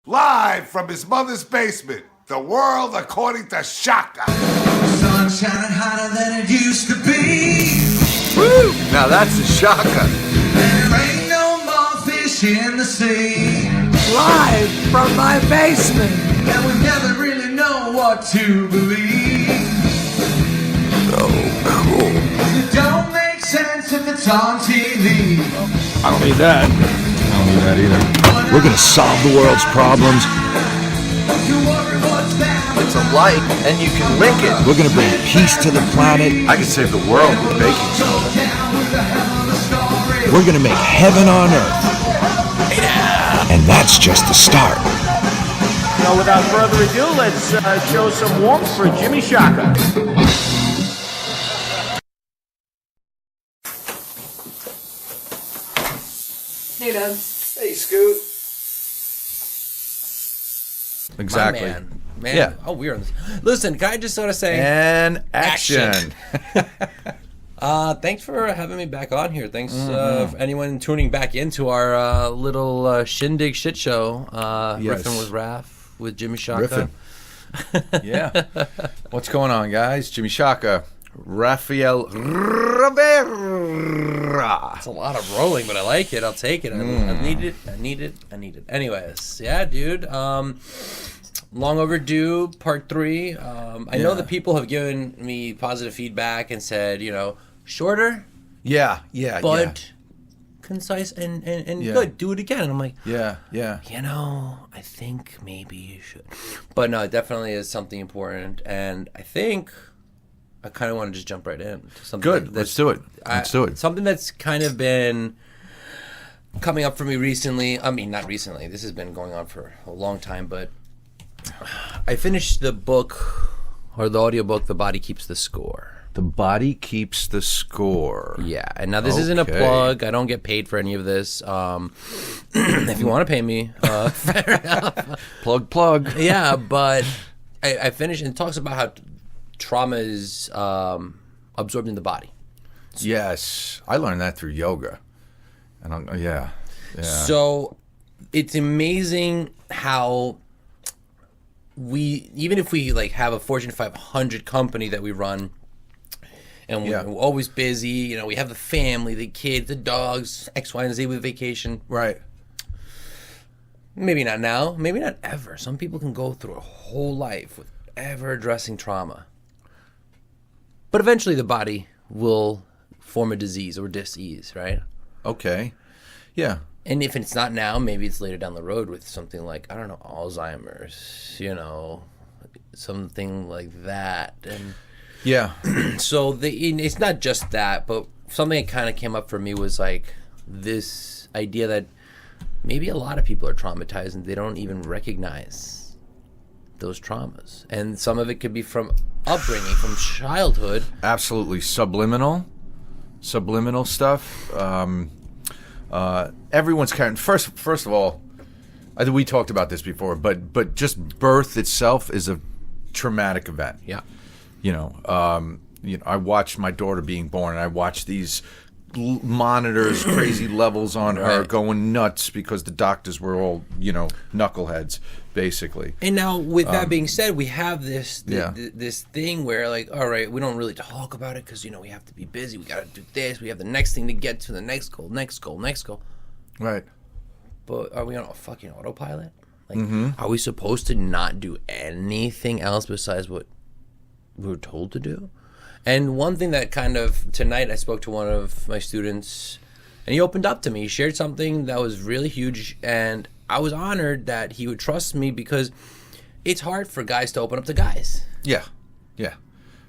Live from his mother's basement, the world according to Shaka. Sun shining hotter than it used to be. Woo! Now that's a Shaka. And there ain't no more fish in the sea. Live from my basement. And we never really know what to believe. Oh, cool. It don't make sense if it's on TV. I don't need that. I don't need that either. We're gonna solve the world's problems. It's a light, and you can link it. We're gonna bring peace to the planet. I can save the world with baking soda. We're gonna make heaven on earth. And that's just the start. So without further ado, let's show some warmth for Jimmy Shaka. Hey, Dad. Hey, Scoot. Exactly. Man. Yeah. Oh, we're on this. Listen, can I just sort of say... And action. Thanks for having me back on here. Thanks for anyone tuning back into our little shindig shit show. Yes. Riffin with Raff, with Jimmy Shaka. Riffin. Yeah. What's going on, guys? Jimmy Shaka. Rafael Rivera. It's a lot of rolling, but I like it. I'll take it. I need it. I need it. I need it. Anyways, yeah, dude. Long overdue, part 3. I know that people have given me positive feedback and said, shorter. Yeah. But concise and good. Do it again. And I'm like, yeah. I think maybe you should. But no, it definitely is something important. And I think I kind of want to just jump right in. To something Good. Let's do it. Something that's kind of been coming up for me recently. I mean, not recently. This has been going on for a long time, but I finished the book, or the audiobook, The Body Keeps the Score. The Body Keeps the Score. Yeah, and now this isn't a plug. I don't get paid for any of this. If you want to pay me, fair enough. Plug. Yeah, but I finished, and it talks about how trauma is absorbed in the body. Yes, I learned that through yoga. And yeah. So it's amazing how even if we have a Fortune 500 company that we run, and we're always busy, we have the family, the kids, the dogs, X, Y, and Z with vacation. Right. Maybe not now, maybe not ever. Some people can go through a whole life with ever addressing trauma. But eventually the body will form a disease or dis-ease, right? Okay. Yeah. And if it's not now, maybe it's later down the road with something like, I don't know, Alzheimer's, something like that. And yeah. So it's not just that, but something that kind of came up for me was this idea that maybe a lot of people are traumatized and they don't even recognize those traumas. And some of it could be from upbringing, from childhood. Absolutely. Subliminal stuff. Everyone's carrying. First of all, I think we talked about this before, but just birth itself is a traumatic event. Yeah. I watched my daughter being born, and I watched these monitors, crazy levels on her, going nuts because the doctors were all, knuckleheads, basically. And now, with that being said, we have this thing where, all right, we don't really talk about it because, we have to be busy. We got to do this. We have the next thing to get to, the next goal. Right. But are we on a fucking autopilot? Are we supposed to not do anything else besides what we were told to do? And one thing that tonight I spoke to one of my students, and he opened up to me. He shared something that was really huge, and I was honored that he would trust me because it's hard for guys to open up to guys. Yeah.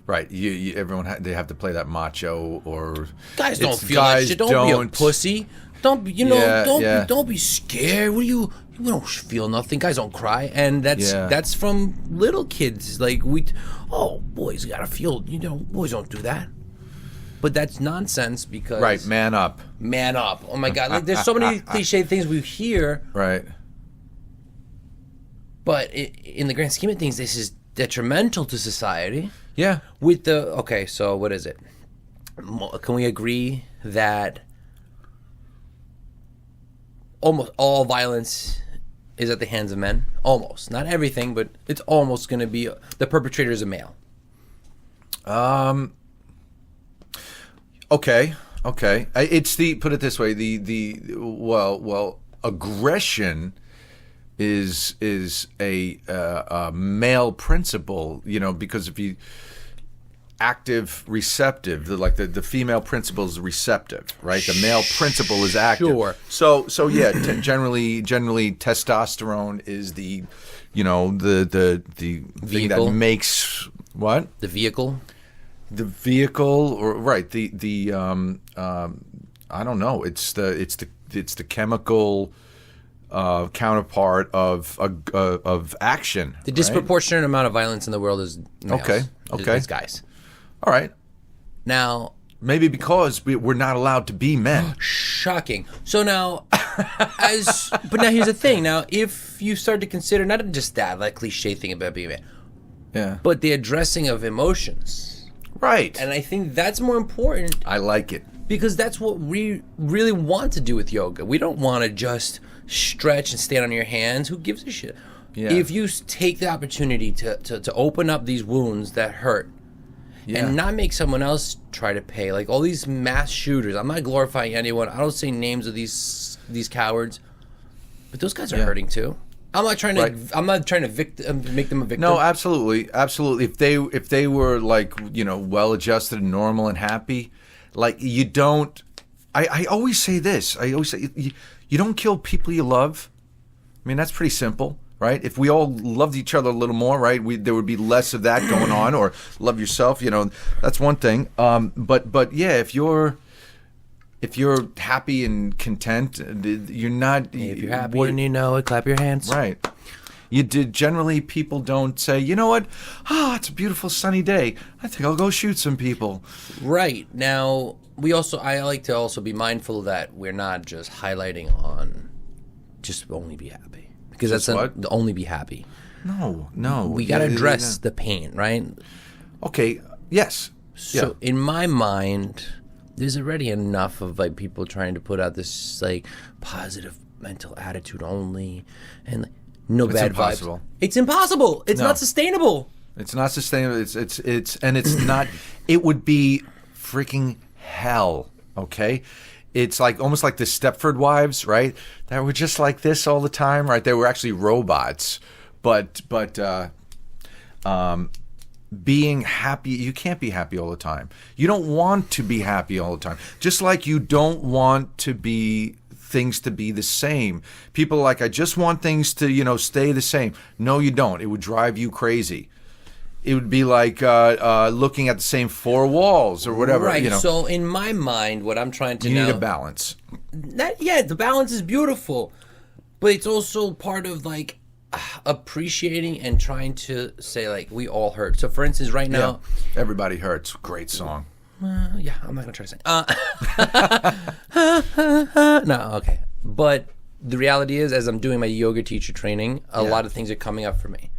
Right. Everyone they have to play that macho or guys don't feel that shit. Don't be a pussy. Don't be scared. We don't feel nothing. Guys don't cry, and that's from little kids. Boys gotta feel. Boys don't do that. But that's nonsense because right, man up. Oh my God, there's so many cliche things we hear. Right. But in the grand scheme of things, this is detrimental to society. Yeah. So what is it? Can we agree that almost all violence is at the hands of men. Almost. Not everything, but it's almost going to be the perpetrator is a male. Okay. It's put it this way, well, aggression is a male principle, because if you active receptive, the female principle is receptive, right? The male principle is active. Sure. So yeah, generally testosterone is the thing that makes what? The vehicle. The vehicle, or right? The I don't know. It's the chemical counterpart of action. The disproportionate amount of violence in the world is males. Okay. It's guys. All right. Now, maybe because we're not allowed to be men. Shocking. So now, but now here's the thing. Now, if you start to consider not just that like cliche thing about being a man, yeah, but the addressing of emotions, right? And I think that's more important. I like it because that's what we really want to do with yoga. We don't want to just stretch and stand on your hands. Who gives a shit? Yeah. If you take the opportunity to open up these wounds that hurt. Yeah. And not make someone else try to pay. Like all these mass shooters. I'm not glorifying anyone. I don't say names of these cowards, but those guys are hurting too. I'm not trying to. Right. I'm not trying to make them a victim. No, absolutely. If they were well adjusted and normal and happy, you don't. I always say this. I always say you don't kill people you love. I mean that's pretty simple. Right? If we all loved each other a little more, right, there would be less of that going on. Or love yourself, that's one thing. But yeah, if you're happy and content, you're not. If you're happy and you know it, clap your hands. Right. Generally, people don't say, you know what? It's a beautiful sunny day. I think I'll go shoot some people. Right. Now, I like to also be mindful that we're not just highlighting on just only be happy. Because that's the only be happy. No. We got to address the pain, right? Okay, yes. So in my mind, there's already enough of people trying to put out this positive mental attitude only and no bad vibes. It's impossible. It's not sustainable. It's not sustainable. It's not. It would be freaking hell. Okay. It's almost like the Stepford Wives, right? That were just like this all the time, right? They were actually robots, but being happy, you can't be happy all the time. You don't want to be happy all the time. Just like you don't want things to be the same. People are I just want things to stay the same. No, you don't. It would drive you crazy. It would be like looking at the same four walls or whatever. Right. So in my mind, what I'm trying to you need a balance. The balance is beautiful, but it's also part of appreciating and trying to say we all hurt. So for instance, right now, Everybody Hurts, great song. Yeah, I'm not gonna try to sing. No, okay. But the reality is, as I'm doing my yoga teacher training, a lot of things are coming up for me.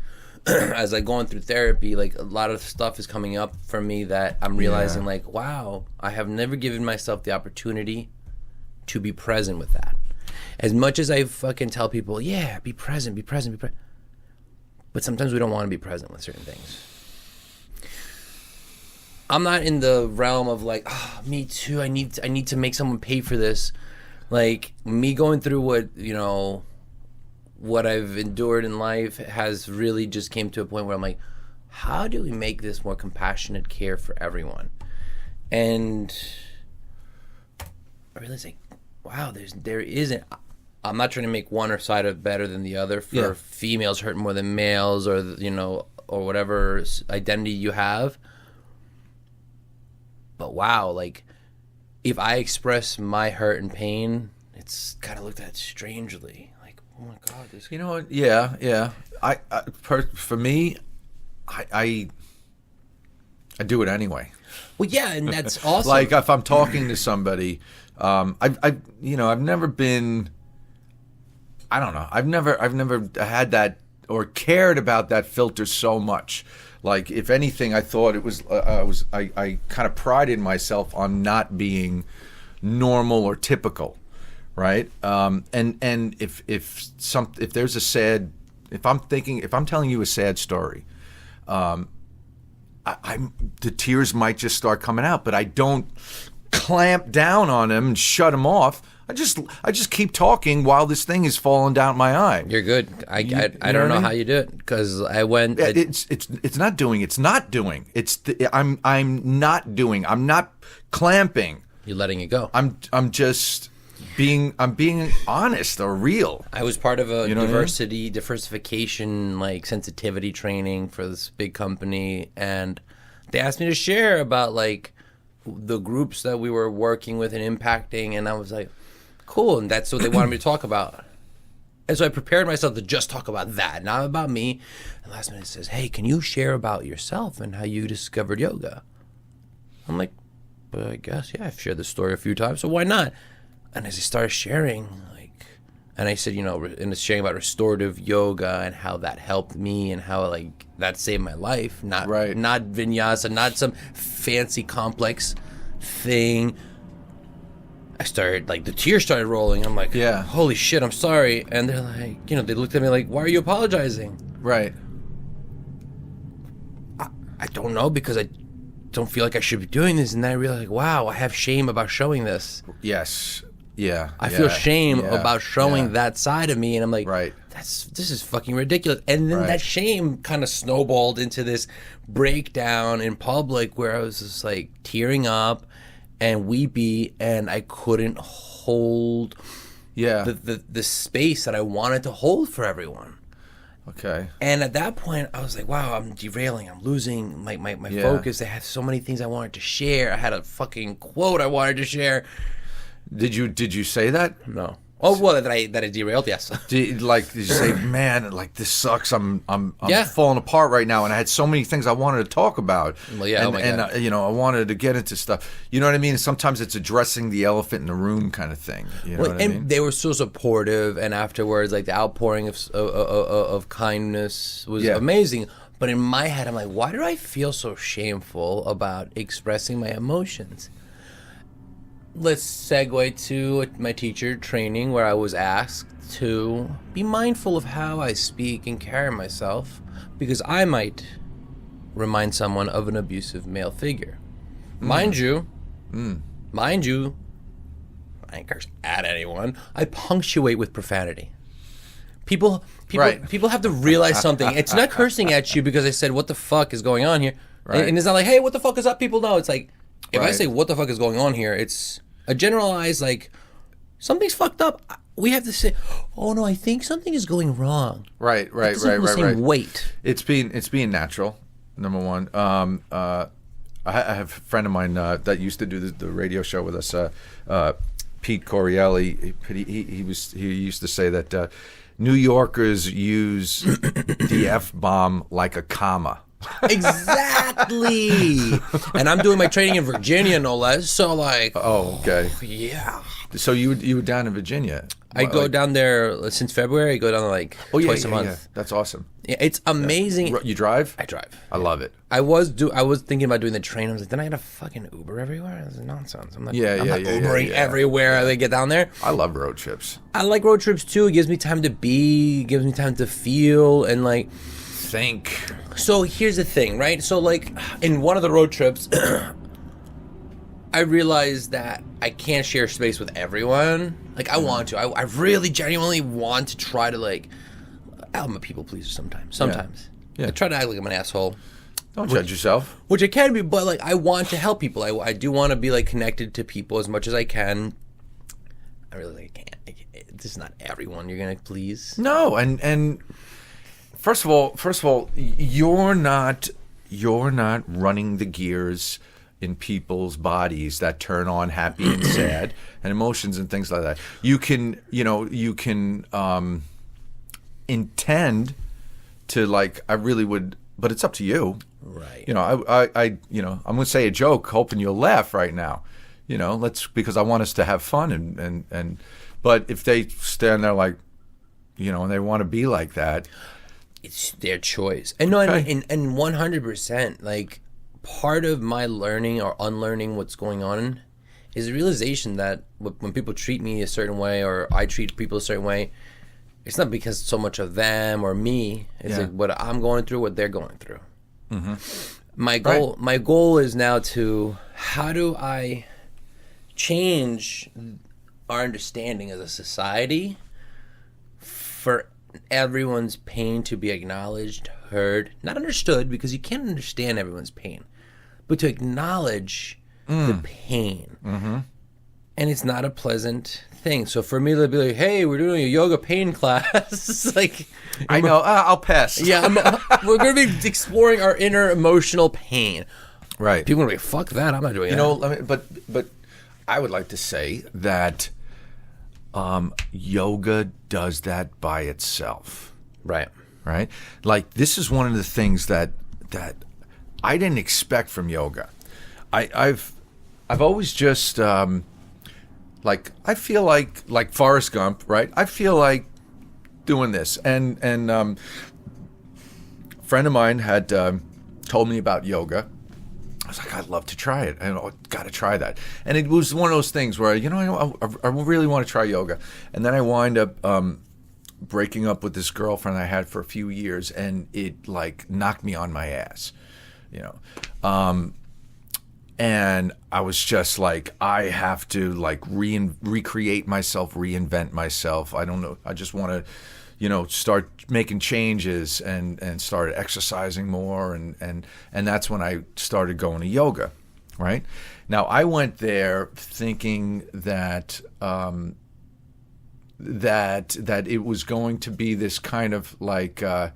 As going through therapy, a lot of stuff is coming up for me that I'm realizing wow, I have never given myself the opportunity to be present with that. As much as I fucking tell people, be present. But sometimes we don't want to be present with certain things. I'm not in the realm of me too, I need to make someone pay for this. Me going through what I've endured in life has really just came to a point where I'm how do we make this more compassionate care for everyone? And I realized wow, there isn't. I'm not trying to make one side of better than the other. For females hurt more than males, or or whatever identity you have. But wow, if I express my hurt and pain, it's kind of looked at strangely. Oh my God! You know what? Yeah. For me, I do it anyway. Well, yeah, and that's awesome. If I'm talking to somebody, I've never been. I don't know. I've never had that or cared about that filter so much. If anything, I thought it was. I kind of prided myself on not being normal or typical. right? And if there's a sad, if I'm telling you a sad story, I'm the tears might just start coming out, but I don't clamp down on them and shut them off. I just keep talking while this thing is falling down my eye. You're good. I don't know how you do it because I went. It's not doing. It's not doing. I'm not doing. I'm not clamping. You're letting it go. I'm just being honest or real. I was part of a diversification, like sensitivity training for this big company, and they asked me to share about like the groups that we were working with and impacting, and I was like, cool, and that's what they wanted me to talk about. And so I prepared myself to just talk about that, not about me. And last minute it says, hey, can you share about yourself and how you discovered yoga? I'm like, but I guess, yeah, I've shared this story a few times, so why not? And as I started sharing, like, and I said, and it's sharing about restorative yoga and how that helped me and how, like, that saved my life. Not vinyasa, not some fancy complex thing. I started, like, the tears started rolling. I'm like, yeah, holy shit, I'm sorry. And they're like, they looked at me like, why are you apologizing? Right. I don't know, because I don't feel like I should be doing this. And then I realized, like, wow, I have shame about showing this. Yes. Yeah. I feel shame about showing that side of me. And I'm like, right. This is fucking ridiculous. And then that shame kind of snowballed into this breakdown in public where I was just like tearing up and weepy, and I couldn't hold the space that I wanted to hold for everyone. Okay. And at that point, I was like, wow, I'm derailing. I'm losing my focus. I had so many things I wanted to share. I had a fucking quote I wanted to share. Did you say that? No. Oh, well, that I derailed, yes. Did you say, man, like, this sucks. I'm falling apart right now, and I had so many things I wanted to talk about. Well, yeah, and I wanted to get into stuff. You know what I mean? Sometimes it's addressing the elephant in the room kind of thing. You know what I mean? They were so supportive, and afterwards, like, the outpouring of kindness was amazing. But in my head, I'm like, why do I feel so shameful about expressing my emotions? Let's segue to my teacher training, where I was asked to be mindful of how I speak and carry myself, because I might remind someone of an abusive male figure. Mind you, I ain't curse at anyone. I punctuate with profanity. People have to realize something. It's not cursing at you because I said, what the fuck is going on here? Right. And it's not like, hey, what the fuck is up? People know. It's like, if I say, what the fuck is going on here, it's a generalized, like, something's fucked up. We have to say, oh no, I think something is going wrong. Right. Weight. It's being natural. Number one. I have a friend of mine that used to do the radio show with us, Pete Corielli. He used to say that New Yorkers use the F-bomb like a comma. Exactly. And I'm doing my training in Virginia, no less. So, like, oh, okay, yeah. So you were down in Virginia? I go down there since February. I go down like twice a month. Yeah. That's awesome. Yeah, it's amazing. You drive? I drive. I love it. I was thinking about doing the train. I was like, then I got to fucking Uber everywhere. This is nonsense. I'm not Ubering everywhere they get down there. I love road trips. I like road trips too. It gives me time to be, gives me time to feel, and like think. So here's the thing, right? So like in one of the road trips, I realized that I can't share space with everyone. Like I want to. I really genuinely want to try to like. I'm a people pleaser sometimes. Yeah. I try to act like I'm an asshole. Don't judge yourself. Which I can be, but like I want to help people. I do want to be like connected to people as much as I can. I really can't. This is not everyone you're gonna please. No, and first of all, you're not running the gears in people's bodies that turn on happy and sad and emotions and things like that. You can intend to like. I really would, but it's up to you. Right. I'm gonna say a joke, hoping you'll laugh right now. Because I want us to have fun and. But if they stand there like, and they want to be like that, it's their choice. And no, and 100%, like part of my learning or unlearning what's going on is the realization that when people treat me a certain way or I treat people a certain way, it's not because so much of them or me. It's like what I'm going through, what they're going through. Mm-hmm. My goal is now to, how do I change our understanding as a society for everyone's pain to be acknowledged, heard, not understood, because you can't understand everyone's pain, but to acknowledge the pain. Mm-hmm. And it's not a pleasant thing. So for me to be like, hey, we're doing a yoga pain class, like, I know, I'll pass. yeah, we're going to be exploring our inner emotional pain. Right. People are going to be, fuck that, I'm not doing that. You know, but I would like to say that yoga does that by itself. Right. Right? Like, this is one of the things that I didn't expect from yoga. I've always just like, I feel like Forrest Gump, right? I feel like doing this, and a friend of mine had told me about yoga. I was like, I'd love to try it. I got to try that. And it was one of those things where, you know, I really want to try yoga. And then I wind up breaking up with this girlfriend I had for a few years, and it like knocked me on my ass, you know. And I was just like, I have to like recreate myself, reinvent myself. I don't know. I just want to, you know, start making changes and start exercising more. And that's when I started going to yoga, right? Now, I went there thinking that that it was going to be this kind of like a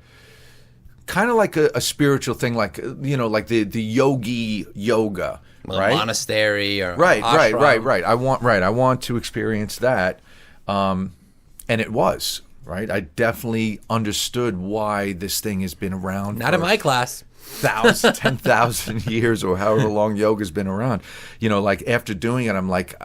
spiritual thing, like, you know, like the yogi yoga. Right? Monastery or right. ashram. I want to experience that, and it was right. I definitely understood why this thing has been around. Not in my class. 10,000 years or however long yoga's been around. You know, like after doing it, I'm like,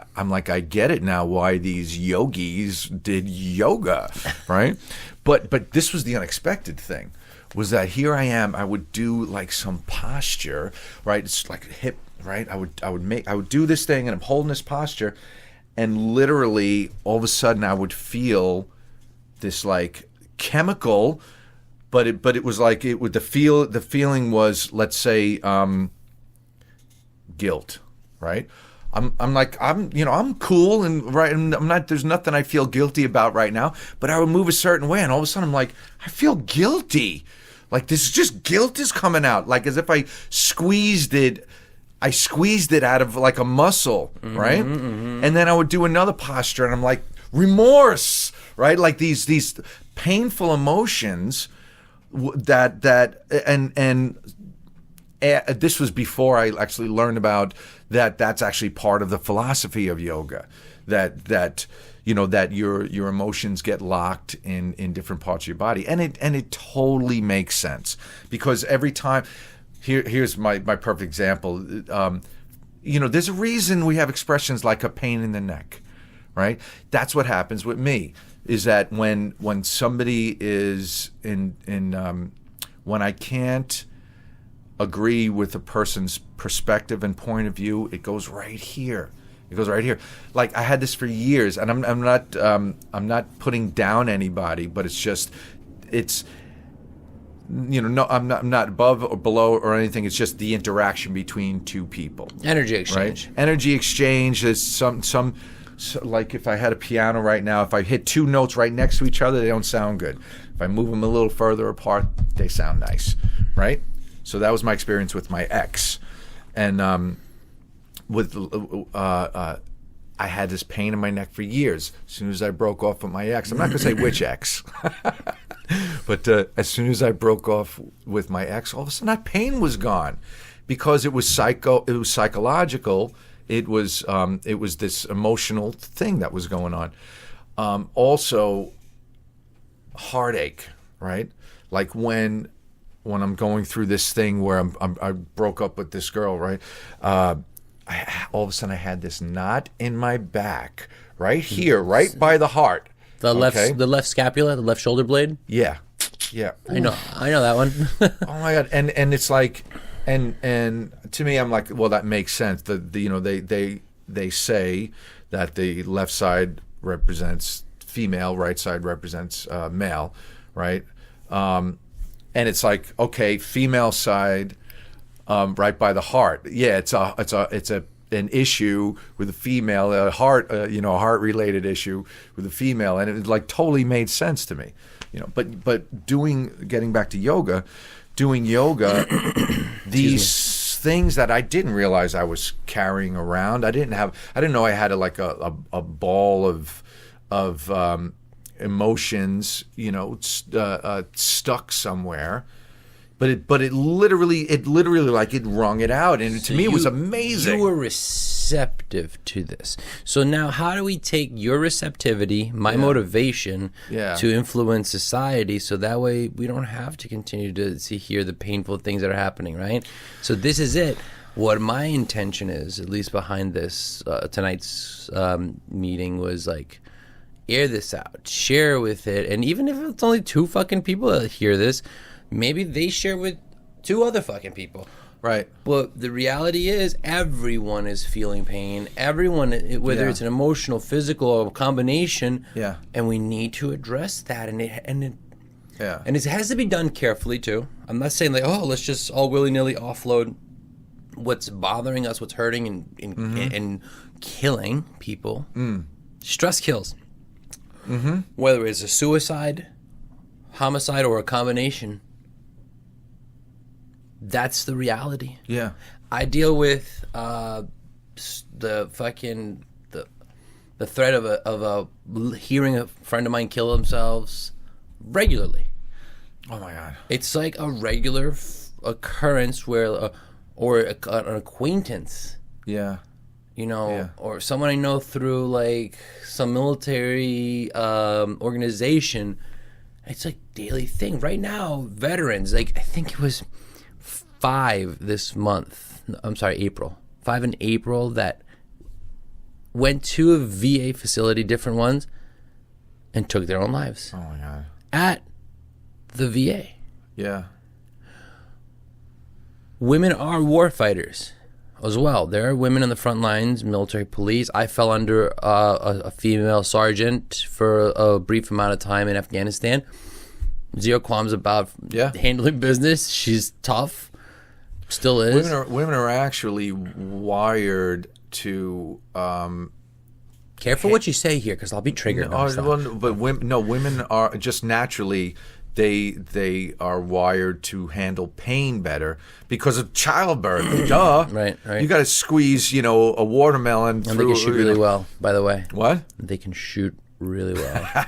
I get it now why these yogis did yoga, right? But this was the unexpected thing. Was that here I am? I would do like some posture, right? It's like hip. Right, I would do this thing, and I'm holding this posture, and literally all of a sudden I would feel this like chemical, but it was like the feeling was, let's say, guilt, right? I'm cool and right, and I'm not. There's nothing I feel guilty about right now, but I would move a certain way, and all of a sudden I'm like, I feel guilty, like this is just guilt is coming out, like as if I squeezed it out of like a muscle, right? Mm-hmm. And then I would do another posture, and I'm like, remorse, right? Like these painful emotions that this was before I actually learned about that. That's actually part of the philosophy of yoga. That you know that your emotions get locked in different parts of your body, and it totally makes sense, because every time. Here's my perfect example. You know, there's a reason we have expressions like a pain in the neck, right? That's what happens with me. Is that when somebody is when I can't agree with a person's perspective and point of view, it goes right here. It goes right here. Like I had this for years, and I'm not putting down anybody, but it's. You know, no, I'm not above or below or anything. It's just the interaction between two people. Energy exchange. Right? Energy exchange is some like if I had a piano right now, if I hit two notes right next to each other, they don't sound good. If I move them a little further apart, they sound nice, right? So that was my experience with my ex, and I had this pain in my neck for years. As soon as I broke off with my ex, I'm not going to say which ex. But as soon as I broke off with my ex, all of a sudden that pain was gone, because it was psychological. It was this emotional thing that was going on. Also, heartache, right? Like when I'm going through this thing where I broke up with this girl, right? All of a sudden I had this knot in my back, right here, right by the heart. The left scapula, the left shoulder blade. Yeah. I know that one. Oh my god! And it's like, and to me, I'm like, well, that makes sense. The you know they they say that the left side represents female, right side represents male, right? And it's like, okay, female side, right by the heart. Yeah, it's an issue with a female, a heart related issue with a female, and it like totally made sense to me, But getting back to yoga, these things that I didn't realize I was carrying around. I didn't know I had a ball of emotions, stuck somewhere. But it literally like it wrung it out, and to me it was amazing. You were receptive to this. So now, how do we take your receptivity, my motivation, to influence society, so that way we don't have to continue to hear the painful things that are happening, right? So this is it. What my intention is, at least behind this tonight's meeting, was like, air this out, share with it, and even if it's only 2 fucking people that hear this, maybe they share with 2 other fucking people. Right. But the reality is everyone is feeling pain. Everyone, whether it's an emotional, physical, or a combination. Yeah. And we need to address that. And it has to be done carefully, too. I'm not saying, like, let's just all willy-nilly offload what's bothering us, what's hurting and killing people. Stress kills. Whether it's a suicide, homicide, or a combination. That's the reality. Yeah. I deal with the threat of hearing a friend of mine kill themselves regularly. Oh my God. It's like a regular occurrence where, or an acquaintance. Yeah. Or someone I know through like some military organization. It's like daily thing. Right now, veterans, like I think it was 5 this month. I'm sorry, April. 5 in April that went to a VA facility, different ones, and took their own lives. Oh my God. At the VA. Yeah. Women are war fighters as well. There are women on the front lines, military police. I fell under a female sergeant for a brief amount of time in Afghanistan. Zero qualms about handling business. She's tough. Still is. Women are actually wired to careful what you say here, because I'll be triggered. Women are just naturally they are wired to handle pain better because of childbirth. Duh. Right. You got to squeeze, a watermelon And through. they can shoot really well, by the way. What? They can shoot really well.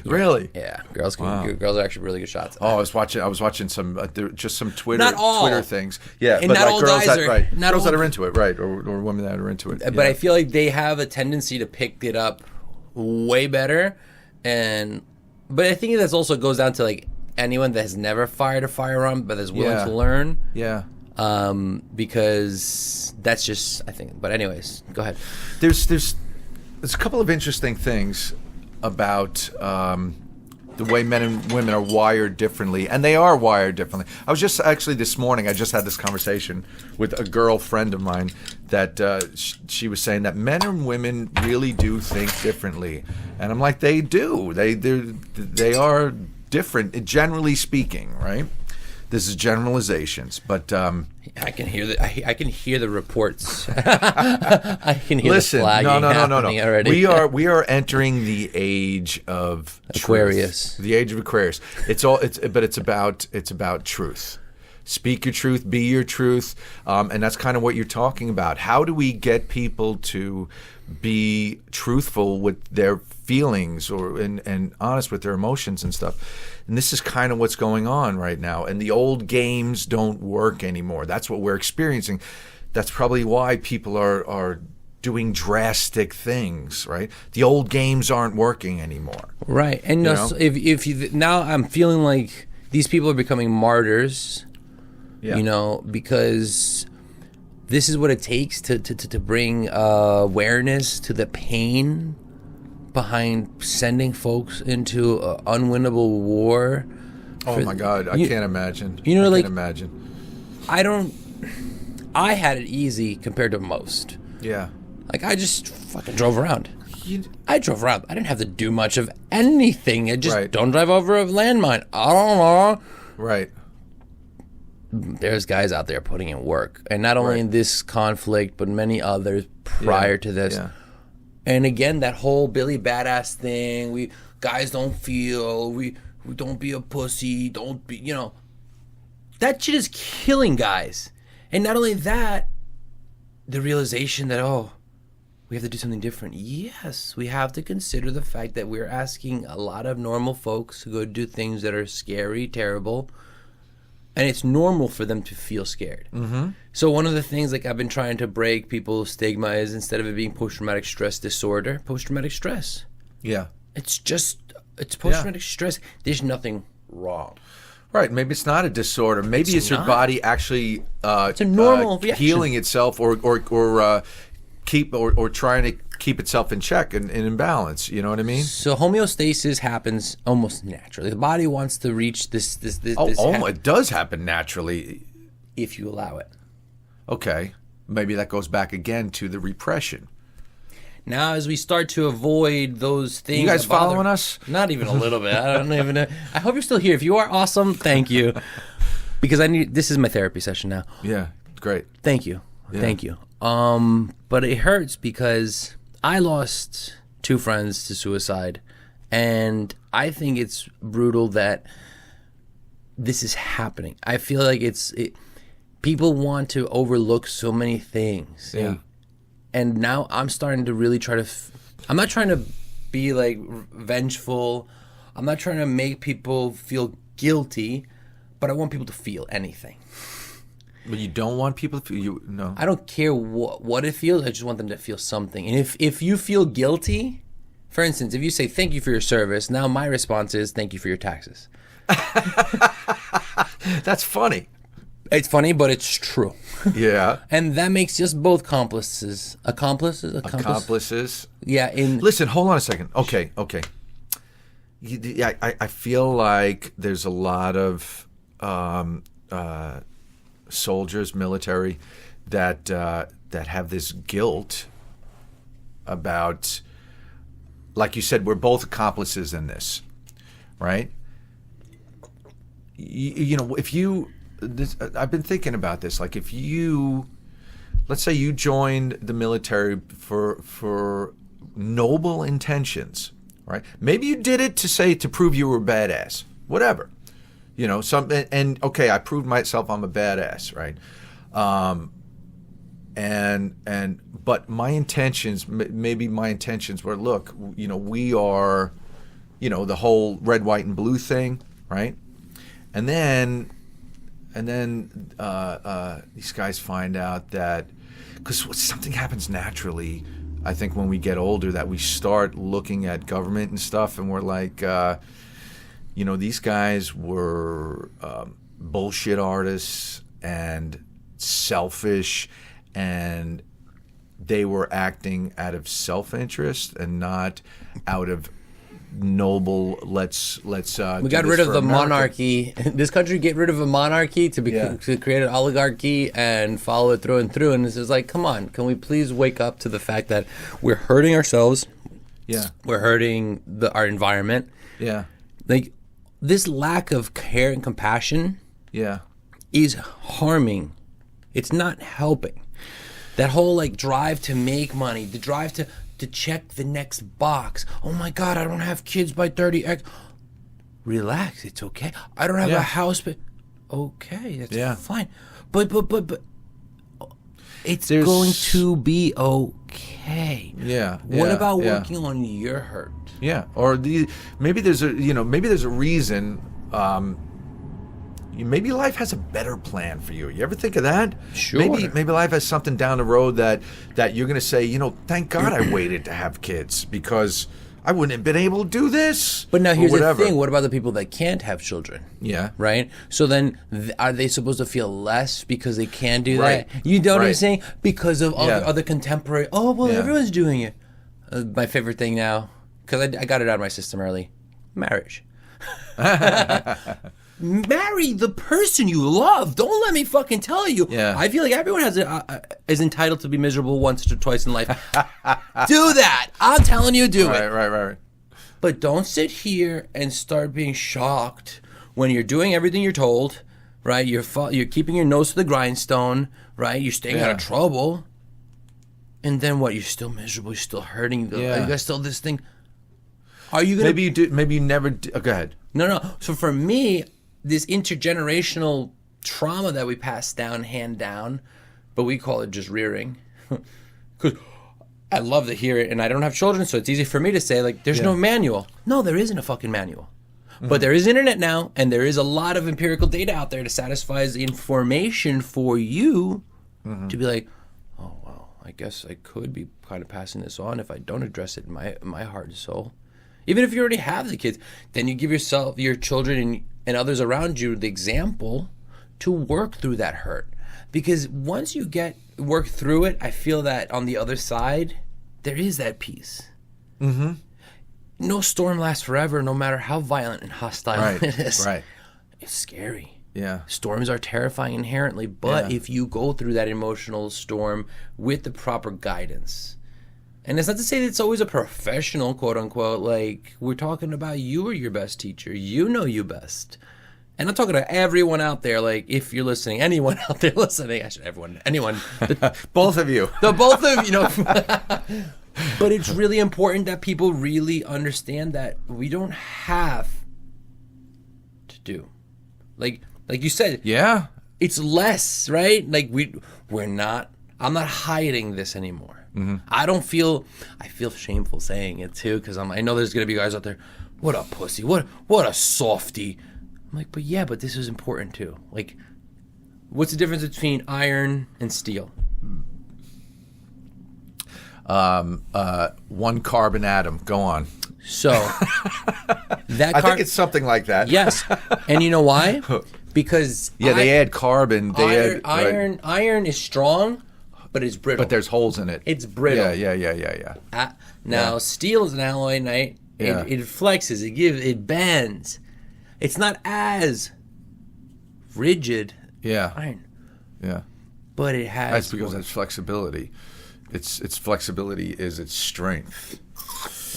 Really? Yeah, girls can. Girls are actually really good shots. Oh, I was watching some just some Twitter Not all. Twitter things. Yeah, And but not like all girls guys that are- right, not girls all- that are into it, right, or women that are into it. But I feel like they have a tendency to pick it up way better, but I think that's also goes down to like anyone that has never fired a firearm but is willing to learn. Yeah. Because that's just, I think. But anyways, go ahead. There's a couple of interesting things about the way men and women are wired differently, and they are wired differently. I was just actually this morning, I just had this conversation with a girlfriend of mine that she was saying that men and women really do think differently, and I'm like, they do. They are different, generally speaking, right? This is generalizations, but I can hear the reports. I can hear listen, the flagging happening already. We are entering the age of Aquarius. Truth. The age of Aquarius. But it's about truth. Speak your truth, be your truth, and that's kind of what you're talking about. How do we get people to be truthful with their feelings and honest with their emotions and stuff? And this is kind of what's going on right now. And the old games don't work anymore. That's what we're experiencing. That's probably why people are doing drastic things, right? The old games aren't working anymore. Right. And if you now I'm feeling like these people are becoming martyrs. Yeah. Because this is what it takes to bring awareness to the pain behind sending folks into an unwinnable war. Oh my God, I can't imagine. I can't imagine. I had it easy compared to most. Yeah. Like, I just fucking drove around. You- I drove around. I didn't have to do much of anything. I just Right. don't drive over a landmine. I don't know. Right. There's guys out there putting in work. And not only Right. in this conflict, but many others prior to this. Yeah. And again, that whole Billy Badass thing, we guys don't feel, we don't be a pussy, don't be, that shit is killing guys. And not only that, the realization that, we have to do something different. Yes, we have to consider the fact that we're asking a lot of normal folks to go do things that are scary, terrible, and it's normal for them to feel scared. Mm-hmm. So one of the things like I've been trying to break people's stigma is instead of it being post-traumatic stress disorder, post-traumatic stress. Yeah. It's post-traumatic stress. There's nothing wrong. Right. Maybe it's not a disorder. Maybe it's your not. body actually It's a normal reaction. healing itself or trying to keep itself in check and in balance. You know what I mean? So homeostasis happens almost naturally. The body wants to reach this It does happen naturally. if you allow it. Okay. Maybe that goes back again to the repression. Now, as we start to avoid those things, You guys that bother- following us? Not even a little bit. I don't even know. I hope you're still here. If you are, awesome. Thank you, because this is my therapy session now. Yeah. Great. Thank you, Yeah. thank you. But it hurts because I lost 2 friends to suicide, and I think it's brutal that this is happening. I feel like people want to overlook so many things. Yeah. And now I'm starting to really try to. I'm not trying to be like vengeful. I'm not trying to make people feel guilty, but I want people to feel anything. But you don't want people to feel no. I don't care what it feels. I just want them to feel something. And if you feel guilty, for instance, if you say thank you for your service, now my response is thank you for your taxes. That's funny. It's funny, but it's true. Yeah. And that makes just both accomplices. Accomplices. Yeah. Listen, hold on a second. Okay. I feel like there's a lot of soldiers, military, that have this guilt about, like you said, we're both accomplices in this, right? I've been thinking about this. Like, if let's say you joined the military for noble intentions, right? Maybe you did it to prove you were a badass, whatever. I proved myself I'm a badass, right? But my intentions, maybe my intentions were, look, we are, the whole red, white, and blue thing, right? And then these guys find out that, because something happens naturally, I think, when we get older, that we start looking at government and stuff, and we're like, these guys were bullshit artists and selfish, and they were acting out of self-interest and not out of noble. Let's we got rid of the monarchy. This country get rid of a monarchy to create an oligarchy and follow it through and through. And this is like, come on, can we please wake up to the fact that we're hurting ourselves? Yeah, we're hurting our environment. Yeah, like this lack of care and compassion. Yeah, is harming. It's not helping. That whole drive to make money, the drive to check the next box. Oh my God, I don't have kids by 30X. Relax, it's okay. I don't have a house, but okay, that's fine. But it's going to be okay. Yeah. What about working on your hurt? Yeah, or maybe there's a reason. Maybe life has a better plan for you. You ever think of that? Sure. Maybe life has something down the road that you're going to say, thank God I waited to have kids, because I wouldn't have been able to do this. But now here's the thing. What about the people that can't have children? Yeah. Right? So then are they supposed to feel less because they can do that? You know what I'm saying? Because of other contemporary, everyone's doing it. My favorite thing now, because I got it out of my system early, marriage. marry the person you love. Don't let me fucking tell you. Yeah. I feel like everyone is entitled to be miserable once or twice in life. Do that. I'm telling you, do it. Right. But don't sit here and start being shocked when you're doing everything you're told, right? You're keeping your nose to the grindstone, right? You're staying out of trouble. And then what? You're still miserable. You're still hurting. You got still this thing. Are you gonna? Maybe you do. Maybe you never. Go ahead. No. So for me, this intergenerational trauma that we pass down, hand down, but we call it just rearing. Because I love to hear it, and I don't have children, so it's easy for me to say, like, there's no manual. No, there isn't a fucking manual. But there is internet now, and there is a lot of empirical data out there to satisfy the information for you to be like, oh, wow, I guess I could be kind of passing this on if I don't address it in my heart and soul. Even if you already have the kids, then you give yourself, your children, and others around you the example to work through that hurt. Because once you work through it, I feel that on the other side, there is that peace. Mm-hmm. No storm lasts forever, no matter how violent and hostile it is. Right. It's scary. Yeah. Storms are terrifying inherently, but if you go through that emotional storm with the proper guidance, and it's not to say that it's always a professional, quote unquote, like, we're talking about you are your best teacher. You know you best. And I'm talking to everyone out there, like, if you're listening, anyone out there listening, anyone. Both of you. The both of you, But it's really important that people really understand that we don't have to do. Like you said. Yeah. It's less, right? Like, I'm not hiding this anymore. Mm-hmm. I feel shameful saying it too, because I know there's gonna be guys out there, what a pussy, what a softie. I'm like, but this is important too. Like, what's the difference between iron and steel? One carbon atom. Go on. So I think it's something like that. Yes, and you know why? Because they add carbon. Iron is strong, but it's brittle. But there's holes in it. It's brittle. Yeah. Now steel is an alloy, right? Yeah. It flexes. It bends. It's not as rigid. Yeah. Iron. Yeah. But it has. That's because that's flexibility. Its flexibility is its strength.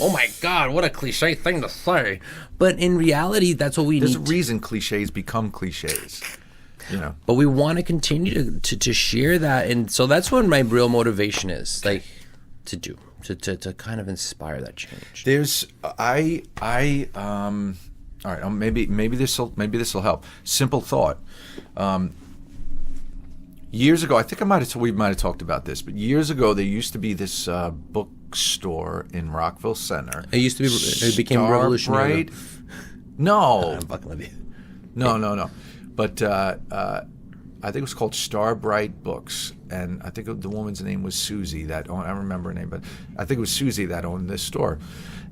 Oh my God! What a cliche thing to say. But in reality, that's what we need. There's a reason cliches become cliches. But we want to continue to share that, and so that's what my real motivation is, like, to kind of inspire that change. There's all right. Maybe this will help. Simple thought. Years ago, I think we might have talked about this, but years ago there used to be this bookstore in Rockville Center. It became revolutionary. No. I'm fucking with you. No. But I think it was called Starbright Books, and I think the woman's name was Susie. I don't remember her name, but I think it was Susie that owned this store.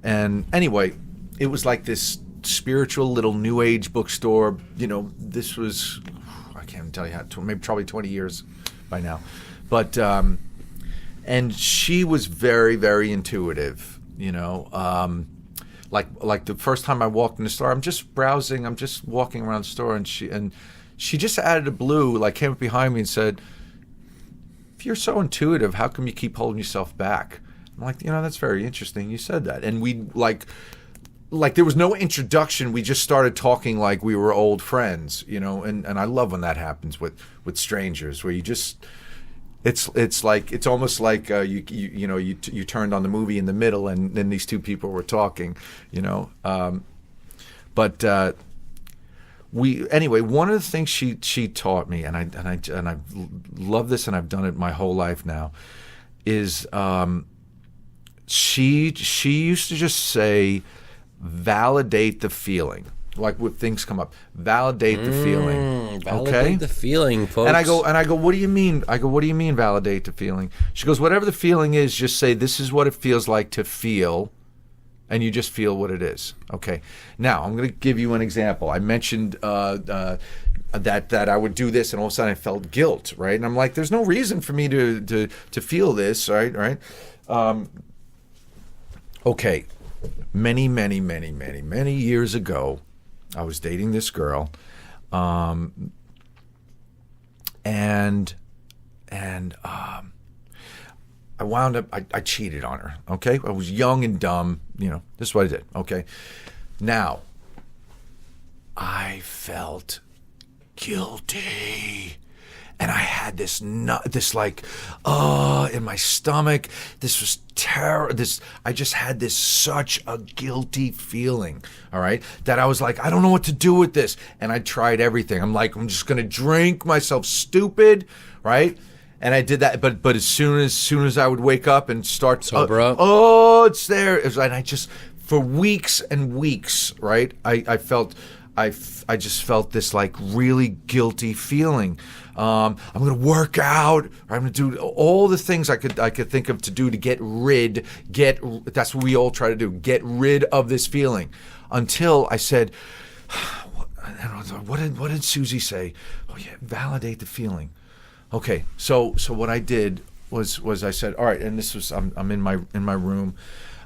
And anyway, it was like this spiritual little new age bookstore. This was, I can't tell you probably 20 years by now, but and she was very, very intuitive. Like the first time I walked in the store, I'm just browsing, I'm just walking around the store, and she just out of the blue, like, came up behind me and said, "If you're so intuitive, how come you keep holding yourself back?" I'm like, that's very interesting. You said that, and we like there was no introduction. We just started talking like we were old friends, and I love when that happens with strangers, where you just it's almost like you turned on the movie in the middle, and then these two people were talking, but anyway, one of the things she taught me, and I love this, and I've done it my whole life now, is she used to just say, validate the feeling. Like, when things come up, validate the feeling. Validate the feeling, folks. And I go, what do you mean? What do you mean validate the feeling? She goes, whatever the feeling is, just say, this is what it feels like to feel, and you just feel what it is. Okay. Now, I'm going to give you an example. I mentioned that I would do this, and all of a sudden I felt guilt, right? And I'm like, there's no reason for me to feel this, right? Okay. Many years ago, I was dating this girl, I wound up, I cheated on her, okay? I was young and dumb, this is what I did, okay? Now, I felt guilty. And I had this in my stomach. This was terror. I just had such a guilty feeling, all right? That I was like, I don't know what to do with this. And I tried everything. I'm like, I'm just going to drink myself stupid, right? And I did that, but as soon as I would wake up and start sober up, it's there. And I just, for weeks and weeks, right? I just felt this like really guilty feeling. I'm going to work out. Or I'm going to do all the things I could think of to do to get that's what we all try to do, get rid of this feeling. Until I said, what did Susie say? Oh yeah, validate the feeling. Okay, so what I did was I said, all right, and this was I'm in my room,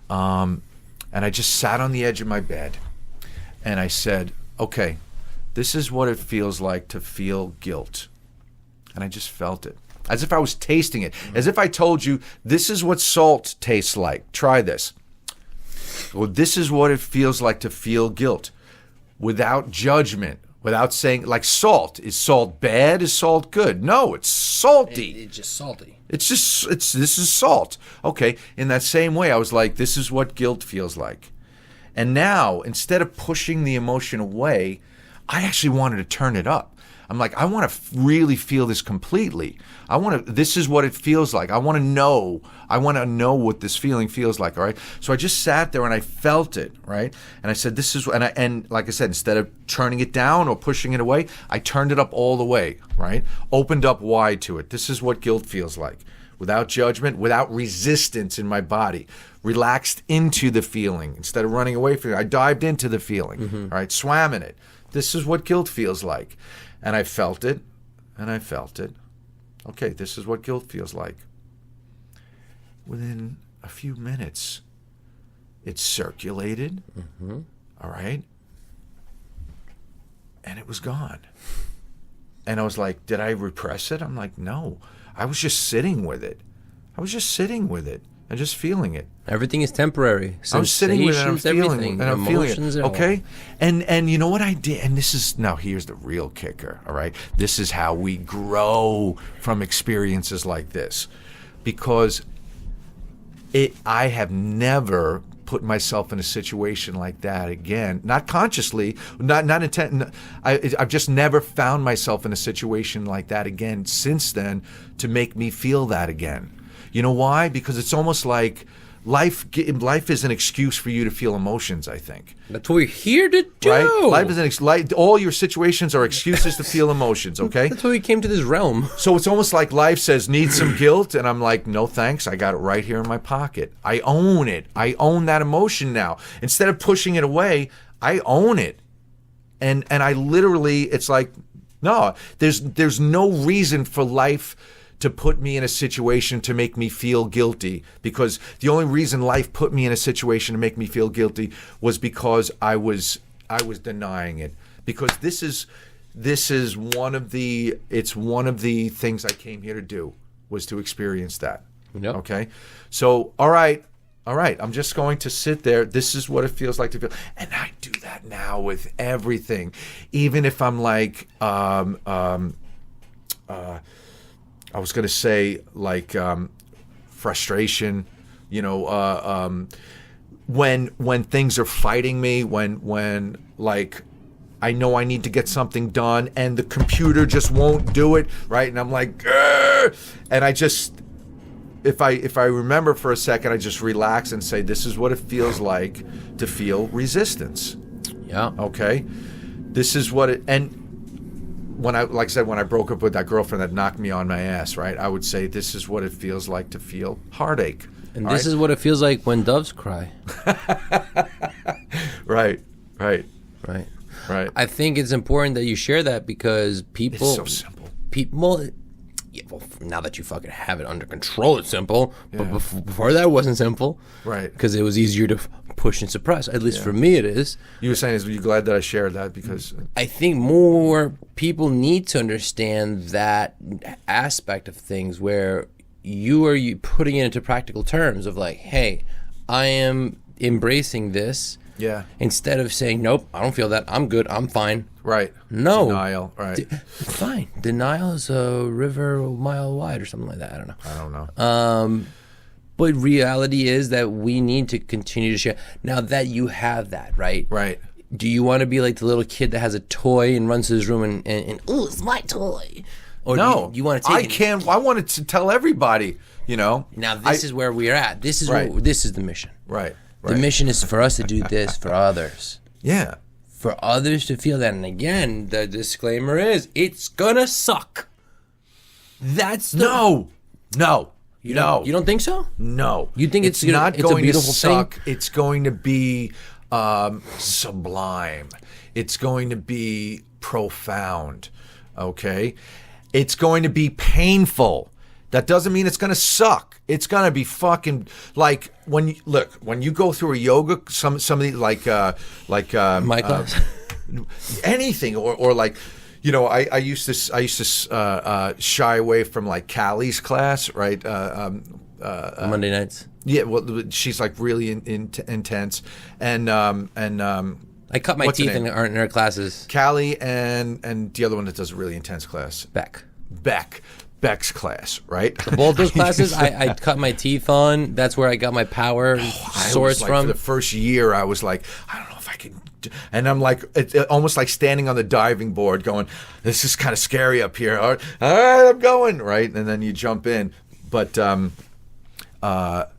and I just sat on the edge of my bed, and I said, okay, this is what it feels like to feel guilt. And I just felt it. As if I was tasting it. As if I told you, this is what salt tastes like. Try this. Well, this is what it feels like to feel guilt. Without judgment. Without saying, like salt. Is salt bad? Is salt good? No, it's salty. It's just salty. This is salt. Okay, in that same way, I was like, this is what guilt feels like. And now, instead of pushing the emotion away, I actually wanted to turn it up. I'm like, I want to really feel this completely. This is what it feels like. I want to know what this feeling feels like, all right? So I just sat there and I felt it, right? And I said, this is, and like I said, instead of turning it down or pushing it away, I turned it up all the way, right? Opened up wide to it. This is what guilt feels like. Without judgment, without resistance in my body. Relaxed into the feeling. Instead of running away from it, I dived into the feeling, all right? Swam in it. This is what guilt feels like. And I felt it, and I felt it. Okay, this is what guilt feels like. Within a few minutes, it circulated, all right? And it was gone. And I was like, did I repress it? I'm like, no. I was just sitting with it. And just feeling it. Everything is temporary. I'm sitting with it and I'm feeling it. And I'm feeling Emotions it. and all. Okay? And you know what I did? And now here's the real kicker, all right? This is how we grow from experiences like this. Because I have never put myself in a situation like that again. Not consciously, not intent. I've just never found myself in a situation like that again since then to make me feel that again. You know why? Because it's almost like life is an excuse for you to feel emotions, I think. That's what we're here to do. Right? Life is all your situations are excuses to feel emotions, okay? That's why we came to this realm. So it's almost like life says, need some guilt, and I'm like, no thanks, I got it right here in my pocket. I own it. I own that emotion now. Instead of pushing it away, I own it. And I literally, it's like, no, there's no reason for life to put me in a situation to make me feel guilty, because the only reason life put me in a situation to make me feel guilty was because I was denying it. Because this is one of the things I came here to do, was to experience that. Yep. Okay? So, all right, I'm just going to sit there. This is what it feels like to feel. And I do that now with everything. Even if I'm like I was going to say like frustration, when things are fighting me, when like I know I need to get something done and the computer just won't do it, right? And I'm like, grr! And I just, if I remember for a second, I just relax and say, this is what it feels like to feel resistance. Yeah. Okay. This is what it, and when I broke up with that girlfriend that knocked me on my ass, right? I would say, this is what it feels like to feel heartache. And this is what it feels like when doves cry. Right. I think it's important that you share that, because people... It's so simple. Well, now that you fucking have it under control, it's simple. But before that, it wasn't simple. Right. Because it was easier to push and suppress. At least for me, it is. You were saying, you're glad that I shared that because I think more people need to understand that aspect of things where you are putting it into practical terms of like, hey, I am embracing this. Yeah. Instead of saying, nope, I don't feel that. I'm good. I'm fine. Right. No. Denial. Right. It's fine. Denial is a river a mile wide or something like that. I don't know. But reality is that we need to continue to share. Now that you have that, right? Right. Do you want to be like the little kid that has a toy and runs to his room and oh, it's my toy? Or no. do you want to take I can't. I wanted to tell everybody, Now this is where we're at. This is this is the mission. Right. The mission is for us to do this for others. Yeah. For others to feel that. And again, the disclaimer is, it's gonna suck. That's No. You don't think so? No. You think it's not it's going a beautiful to suck. thing? It's going to be sublime. It's going to be profound. Okay? It's going to be painful. That doesn't mean it's going to suck. It's going to be fucking like when you go through a yoga, some of the My class. anything or like, I used to shy away from like Callie's class, right? Monday nights. Yeah, well, she's like really intense, and I cut my what's her teeth name? in her classes. Callie and the other one that does a really intense class, Beck's class, right? Both those classes, I cut my teeth on. That's where I got my power source from. For the first year, I was like, I don't know if I can. And I'm like, it's almost like standing on the diving board going, this is kind of scary up here. All right, I'm going, right? And then you jump in. But I've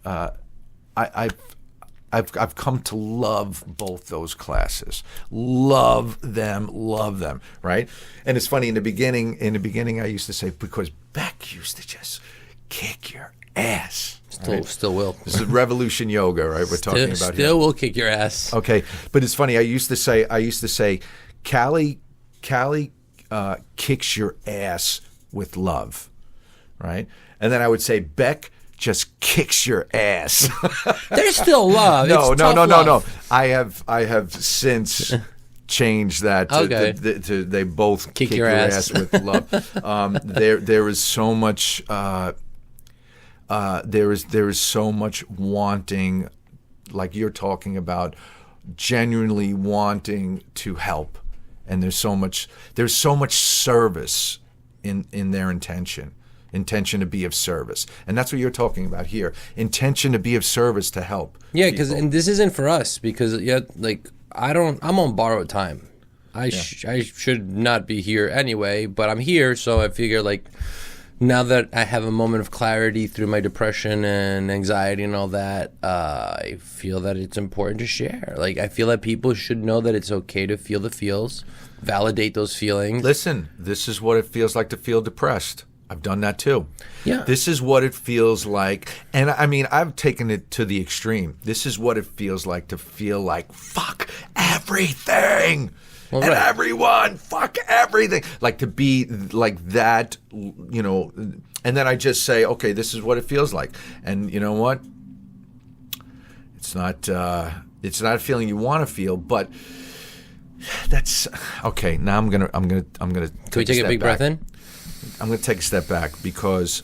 come to love both those classes. Love them, right? And it's funny, in the beginning I used to say, because Beck used to just kick your ass. Still will. This is Revolution Yoga, right? We're talking about here. Still will kick your ass. Okay, but it's funny. I used to say, Callie kicks your ass with love, right? And then I would say, Beck just kicks your ass. There's still love. No. It's tough love. I have since changed that to they both kick your ass with love. There is so much. There is so much wanting, like you're talking about, genuinely wanting to help, and there's so much service in their intention to be of service, and that's what you're talking about here. Intention to be of service, to help. Yeah, and this isn't for us because I'm on borrowed time. I should not be here anyway, but I'm here, so I figure now that I have a moment of clarity through my depression and anxiety and all that, I feel that it's important to share. I feel that people should know that it's okay to feel the feels, validate those feelings. Listen, this is what it feels like to feel depressed. I've done that too. Yeah. This is what it feels like. And I mean, I've taken it to the extreme. This is what it feels like to feel like, fuck everything. Well, and right. everyone, fuck everything. Like to be like that, and then I just say, okay, this is what it feels like. And you know what? It's not a feeling you want to feel, but that's okay. Now I'm gonna. Can we take a big breath in? I'm going to take a step back, because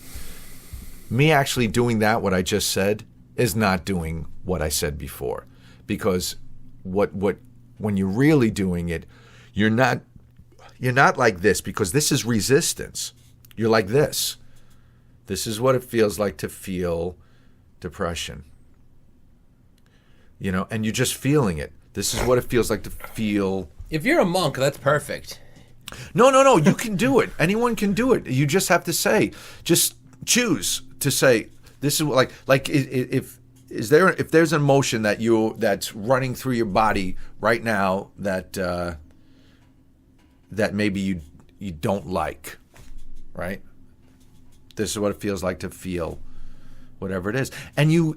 me actually doing that, what I just said, is not doing what I said before. Because when you're really doing it, you're not like this, because this is resistance. You're like this. This is what it feels like to feel depression. And you're just feeling it. This is what it feels like to feel. If you're a monk, that's perfect. No. You can do it. Anyone can do it. You just have to just choose to say, this is if there's an emotion that's running through your body right now that maybe you don't like, right? This is what it feels like to feel whatever it is. And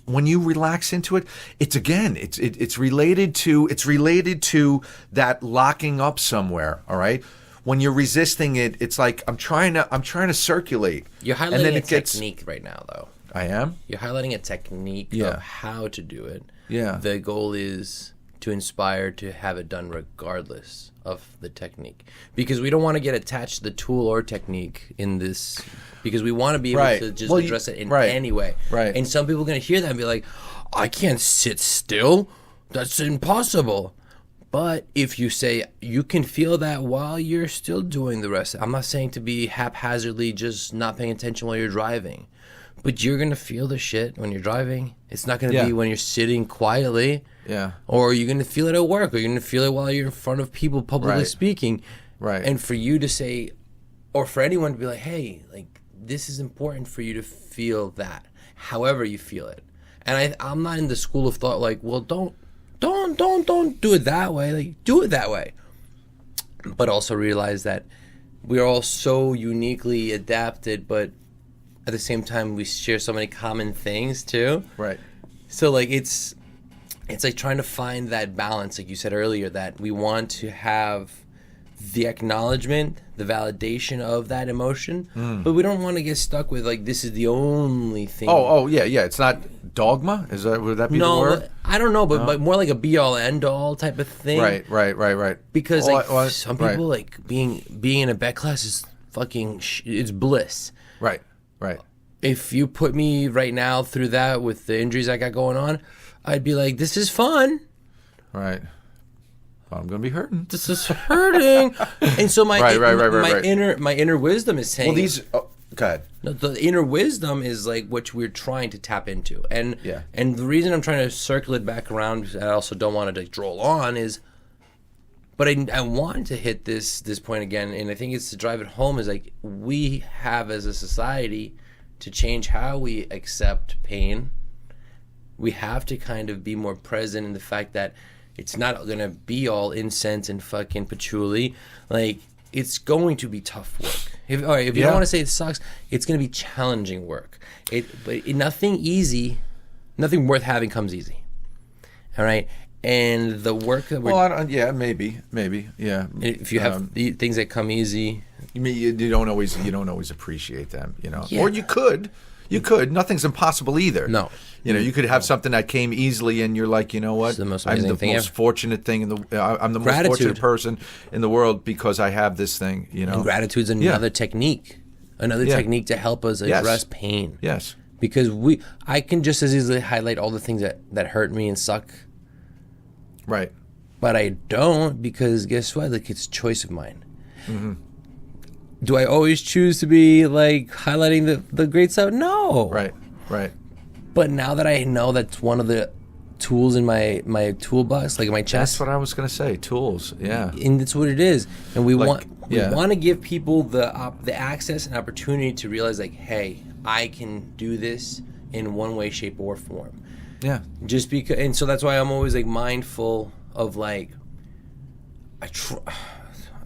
when you relax into it, it's related to that locking up somewhere. All right, when you're resisting it, it's like I'm trying to circulate. You're highlighting technique right now, though. I am. You're highlighting a technique of how to do it. Yeah. The goal is to inspire to have it done regardless of the technique, because we don't want to get attached to the tool or technique in this, because we want to be able to just address it in any way. Right. And some people are going to hear that and be like, I can't sit still. That's impossible. But if you say you can feel that while you're still doing the rest, I'm not saying to be haphazardly just not paying attention while you're driving, but you're going to feel the shit when you're driving. It's not going to be when you're sitting quietly. Yeah. Or you're going to feel it at work, or you're going to feel it while you're in front of people publicly speaking. Right. And for you to say, or for anyone to be like, hey, like, this is important for you to feel that, however you feel it. And I'm not in the school of thought like, well, don't do it that way. Like, do it that way. But also realize that we're all so uniquely adapted, but at the same time, we share so many common things too. Right. So like it's like trying to find that balance, like you said earlier, that we want to have the acknowledgement, the validation of that emotion, but we don't want to get stuck with like this is the only thing. Oh yeah. It's not dogma. Would that be the word? I don't know, but more like a be all end all type of thing. Right. Because some people like being in a vet class is fucking it's bliss. Right. If you put me right now through that with the injuries I got going on, I'd be like, this is fun. Right. Well, I'm gonna be hurting. This is hurting. And so my inner wisdom is saying, well, go ahead. No, the inner wisdom is like what we're trying to tap into, and the reason I'm trying to circle it back around, because I also don't want to like droll on, is, but I want to hit this point again, and I think it's to drive it home, is like we have as a society to change how we accept pain. We have to kind of be more present in the fact that it's not going to be all incense and fucking patchouli. Like, it's going to be tough work. If you don't want to say it sucks, it's going to be challenging work. Nothing worth having comes easy. All right? And the work that we're... maybe, yeah. If you have the things that come easy... You mean you don't always appreciate them, you know? Yeah. Or you could. Nothing's impossible either. No. You could have something that came easily, and you're like, you know what? It's the most I'm amazing the thing most ever. fortunate thing in the. I'm the most fortunate person in the world because I have this thing. You know, and gratitude's another technique, technique to help us address pain. Yes, because I can just as easily highlight all the things that hurt me and suck. Right. But I don't, because guess what? Like, it's a choice of mine. Mm-hmm. Do I always choose to be like highlighting the great stuff? No. Right. But now that I know that's one of the tools in my toolbox, like in my chest. That's what I was going to say. Tools. Yeah. And that's what it is. And we want Yeah. We want to give people the access and opportunity to realize, like, hey, I can do this in one way, shape, or form. Yeah. Just because, and so that's why I'm always like mindful of like, I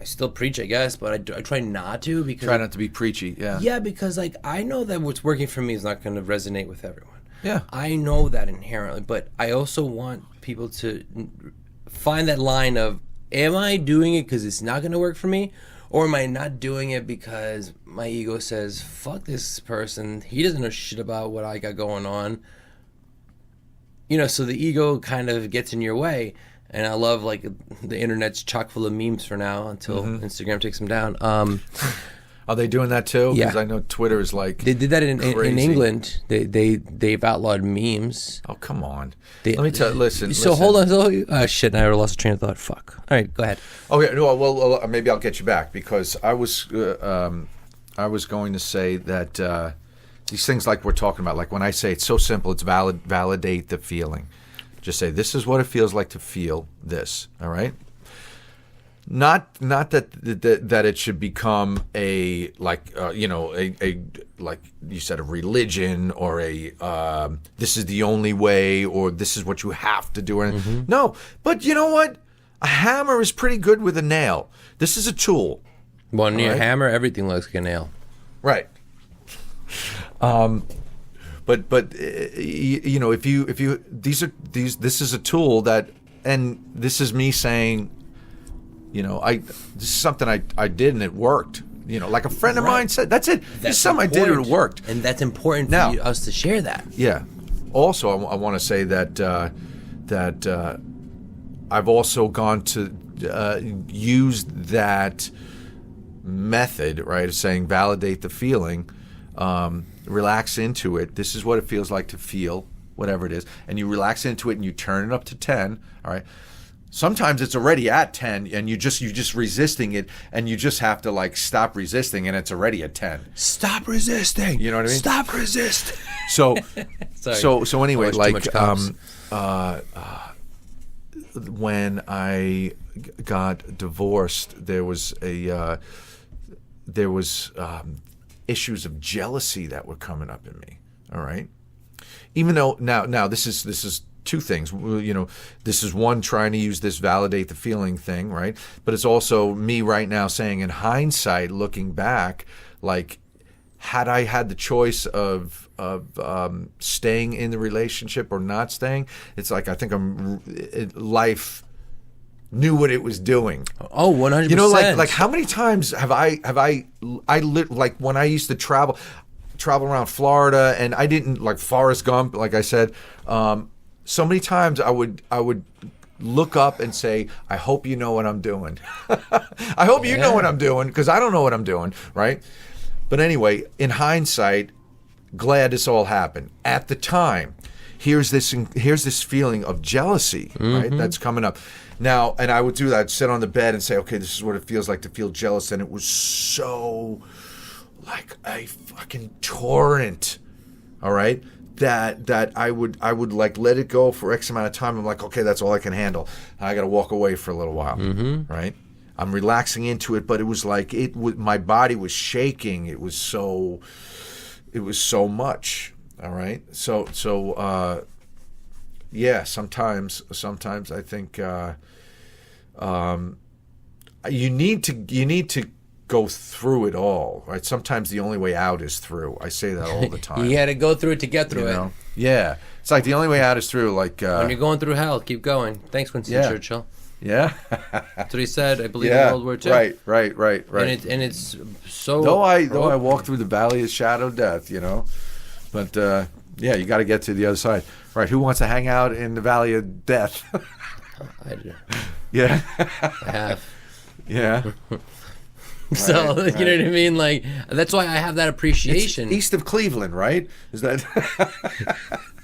still preach, I guess, but I try not to, because try not to be preachy. Yeah. Yeah, because like I know that what's working for me is not going to resonate with everyone. Yeah. I know that inherently, but I also want people to find that line of, am I doing it because it's not going to work for me? Or am I not doing it because my ego says, fuck this person, he doesn't know shit about what I got going on. You know, so the ego kind of gets in your way. And I love, like, the internet's chock full of memes for now until Instagram takes them down. Are they doing that too? Yeah. Because I know Twitter is like they did that in crazy. England. They've outlawed memes. Oh, come on. Let me tell you, listen. Hold on. Shit, I lost a train of thought. Fuck. All right, go ahead. Okay, no, well, maybe I'll get you back, because I was going to say that these things like we're talking about, like when I say it's so simple, it's validate the feeling. Just say, this is what it feels like to feel this, all right? Not that it should become a like like you said, a religion, or a this is the only way, or this is what you have to do. Or no, but you know what? A hammer is pretty good with a nail. This is a tool. Well, near a hammer, everything looks like a nail. Right. But you know, if you this is a tool that, and this is me saying, you know, this is something I did and it worked. You know, like a friend of mine said, that's it. This is something I did and it worked. And that's important for us to share that. Yeah. Also, I want to say that I've also gone to use that method, right, of saying validate the feeling, relax into it. This is what it feels like to feel whatever it is, and you relax into it and you turn it up to 10. All right. Sometimes it's already at 10 and you're just resisting it, and you just have to like stop resisting and it's already at 10. Stop resisting. You know what I mean? Stop resisting. So Sorry. so anyway, Too like much carbs. When I got divorced, there was issues of jealousy that were coming up in me. All right, even though now this is two things. You know, this is one, trying to use this validate the feeling thing, right? But it's also me right now saying, in hindsight, looking back, like, had I had the choice of staying in the relationship or not staying, it's like I think life knew what it was doing. Oh, 100%. You know, like how many times have I like when I used to travel around Florida, and I didn't, like Forrest Gump, like I said, so many times I would look up and say, I hope you know what I'm doing. I hope you know what I'm doing, because I don't know what I'm doing, right? But anyway, in hindsight, glad this all happened. At the time, here's this feeling of jealousy, right? That's coming up. Now, and I would do that. I'd sit on the bed and say, okay, this is what it feels like to feel jealous. And it was so like a fucking torrent, all right? That I would like let it go for X amount of time. I'm like, okay, that's all I can handle. I got to walk away for a little while, right? I'm relaxing into it, but it was like my body was shaking. It was so much. All right. So yeah. Sometimes I think you need to go through it all, right? Sometimes the only way out is through. I say that all the time. You had to go through it to get through it. Yeah. It's like the only way out is through. Like when you're going through hell, keep going. Thanks, Winston Churchill. Yeah. That's what he said, I believe, in World War II. Right. And it's so... Though I walk through the valley of shadow death, you know. But, yeah, you got to get to the other side. Right, who wants to hang out in the valley of death? I do. Yeah. I have. Yeah. So, Right. You know what I mean? Like, that's why I have that appreciation. It's east of Cleveland, right? Is that...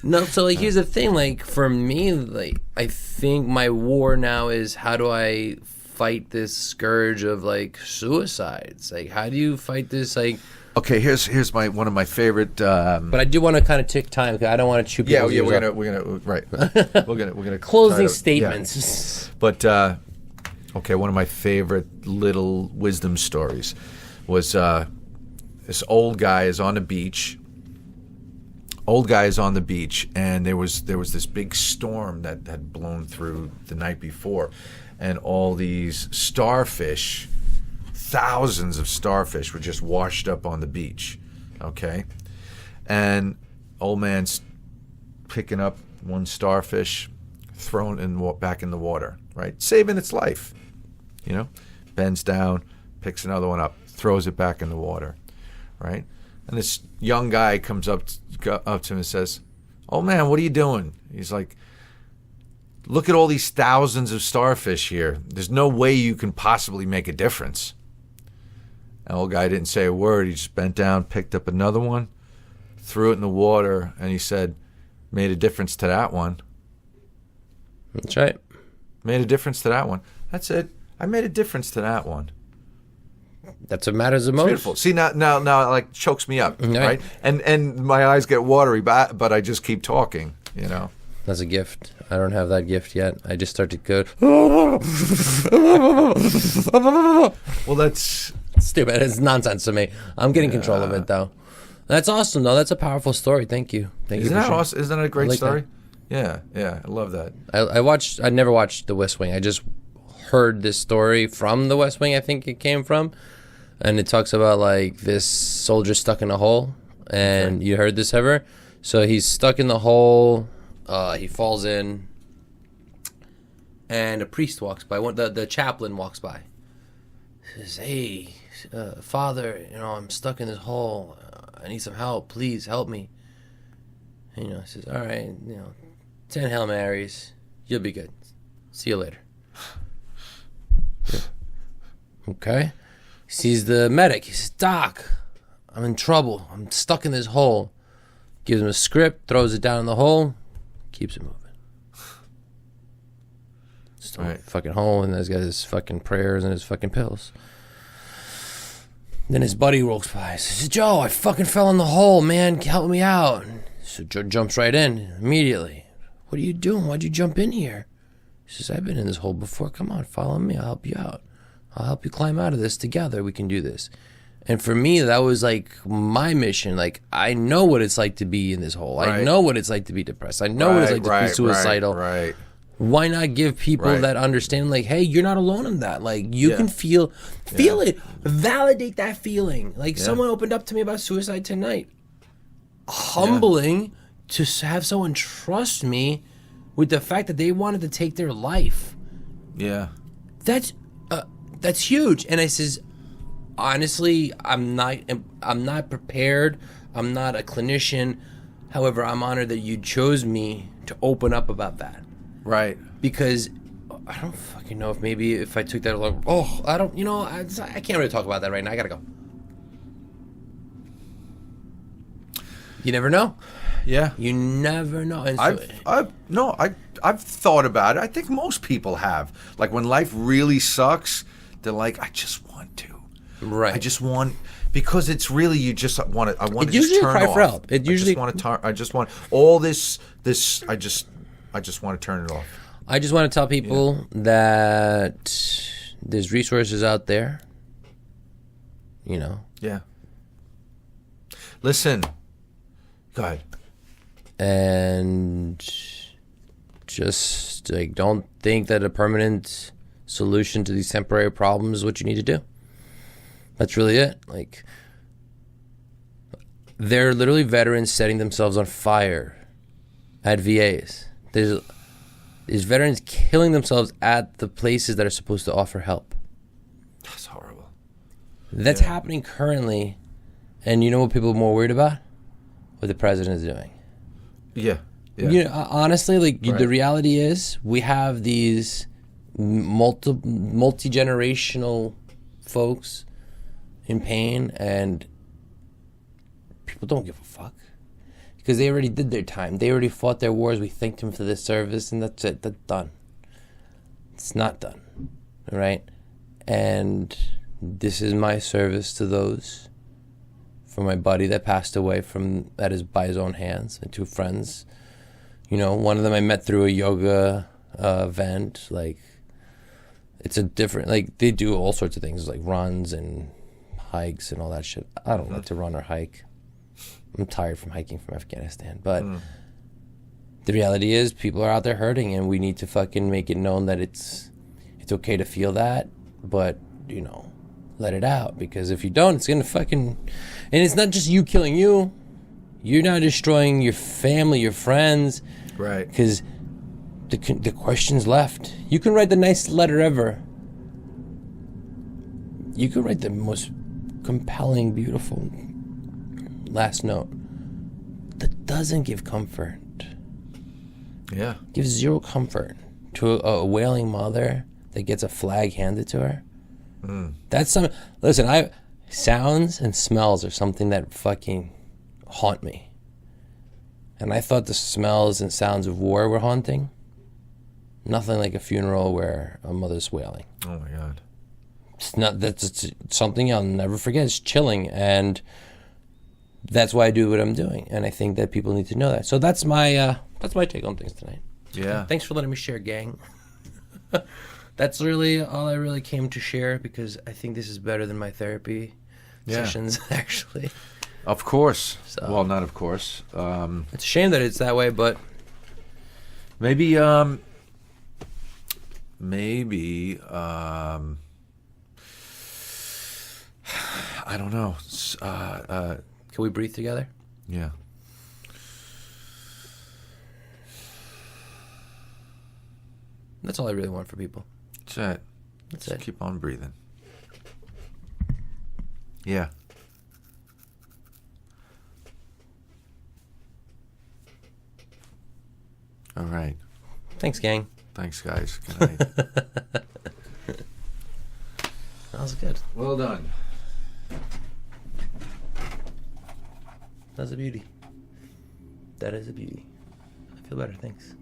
No, so like here's the thing, like for me, like I think my war now is how do I fight this scourge of like suicides? Like how do you fight this like Okay, here's one of my favorite But I do want to kind of take time because I don't want to chew people's ears we're up. gonna Closing try to- statements. yeah. But okay, one of my favorite little wisdom stories was this old guy is on the beach. And there was this big storm that had blown through the night before, and all these starfish, thousands of starfish, were just washed up on the beach. Okay, and old man's picking up one starfish, throwing it back in the water, right, saving its life. You know, bends down, picks another one up, throws it back in the water, right. And this young guy comes up to him and says, "Oh man, what are you doing?" He's like, "Look at all these thousands of starfish here. There's no way you can possibly make a difference." And the old guy didn't say a word. He just bent down, picked up another one, threw it in the water, and he said, "Made a difference to that one." That's right. Made a difference to that one. That's it. I made a difference to that one. That's what matters the most. Beautiful. See, now it like chokes me up, right? And my eyes get watery, but I just keep talking, you know. That's a gift. I don't have that gift yet. I just start to go. Well, that's Stupid. It's nonsense to me. I'm getting control of it though. That's awesome though. That's a powerful story. Thank you. Thank you. Isn't for that sharing. awesome? Isn't that a great like story? Yeah. I love that. I never watched The West Wing. I just heard this story from The West Wing. I think it came from, and it talks about like this soldier stuck in a hole. And you heard this ever? So he's stuck in the hole. He falls in, and a priest walks by. The chaplain walks by. Says, "Hey, Father, I'm stuck in this hole. I need some help. Please help me." And, he says, "All right, 10 Hail Marys." You'll be good. See you later. Okay. He sees the medic. He says, Doc, I'm in trouble. I'm stuck in this hole. Gives him a script, throws it down in the hole, keeps it moving. Still in the fucking hole, and he's got his fucking prayers and his fucking pills. Then his buddy rolls by. He says, Joe, I fucking fell in the hole, man. Help me out. So Joe jumps right in immediately. What are you doing? Why'd you jump in here? He says, I've been in this hole before. Come on, follow me. I'll help you out. I'll help you climb out of this together. We can do this. And for me, that was like my mission. Like, I know what it's like to be in this hole. I know what it's like to be depressed. I know what it's like to be suicidal. Right. Why not give people that understand, like, hey, you're not alone in that. Like, you can feel it. Validate that feeling. Like, someone opened up to me about suicide tonight. Humbling to have someone trust me with the fact that they wanted to take their life. Yeah. That's huge. And I says, honestly, I'm not prepared. I'm not a clinician. However, I'm honored that you chose me to open up about that. Right. Because I don't fucking know if I took that along. Oh, I don't, I can't really talk about that right now. I gotta go. You never know. Yeah. You never know. And so, I've thought about it. I think most people have. Like when life really sucks, they're like, I just want to. Right. I just want, because it's really, you just want to. I want to usually just turn cry off. for help. It usually. I just want all this. I just want to turn it off. I just want to tell people that there's resources out there. Yeah. Listen. Go ahead. And just like, don't think that a permanent solution to these temporary problems is what you need to do. That's really it. Like, they're literally veterans setting themselves on fire at VAs. There's veterans killing themselves at the places that are supposed to offer help. That's horrible. That's happening currently. And you know what people are more worried about? What the president is doing. Yeah. Honestly, like, the reality is we have these multi-generational folks in pain, and people don't give a fuck because they already did their time. They already fought their wars. We thanked them for their service, and that's it. That's done. It's not done, all right? And this is my service to those. For my buddy that passed away by his own hands, and two friends. One of them I met through a yoga event. Like, it's a different, like, they do all sorts of things, like runs and hikes and all that shit. I don't like to run or hike. I'm tired from hiking from Afghanistan. But the reality is people are out there hurting, and we need to fucking make it known that it's okay to feel that, but, let it out. Because if you don't, it's going to fucking... And it's not just you killing you. You're not destroying your family, your friends. Right. Because the question's left. You can write the nicest letter ever. You could write the most compelling, beautiful last note. That doesn't give comfort. Yeah. Gives zero comfort to a wailing mother that gets a flag handed to her. That's something... Listen, sounds and smells are something that fucking haunt me. And I thought the smells and sounds of war were haunting. Nothing like a funeral where a mother's wailing. Oh my God. It's something I'll never forget. It's chilling, and that's why I do what I'm doing. And I think that people need to know that. So that's my take on things tonight. Yeah. Thanks for letting me share, gang. That's really all I really came to share, because I think this is better than my therapy sessions, actually. Of course. So, well, not of course. It's a shame that it's that way, but maybe I don't know. can we breathe together? Yeah. That's all I really want for people. That's it. That's Just it. keep on breathing. Yeah. All right. Thanks, gang. Thanks, guys. Good night. That was good. Well done. That's a beauty. That is a beauty. I feel better, thanks.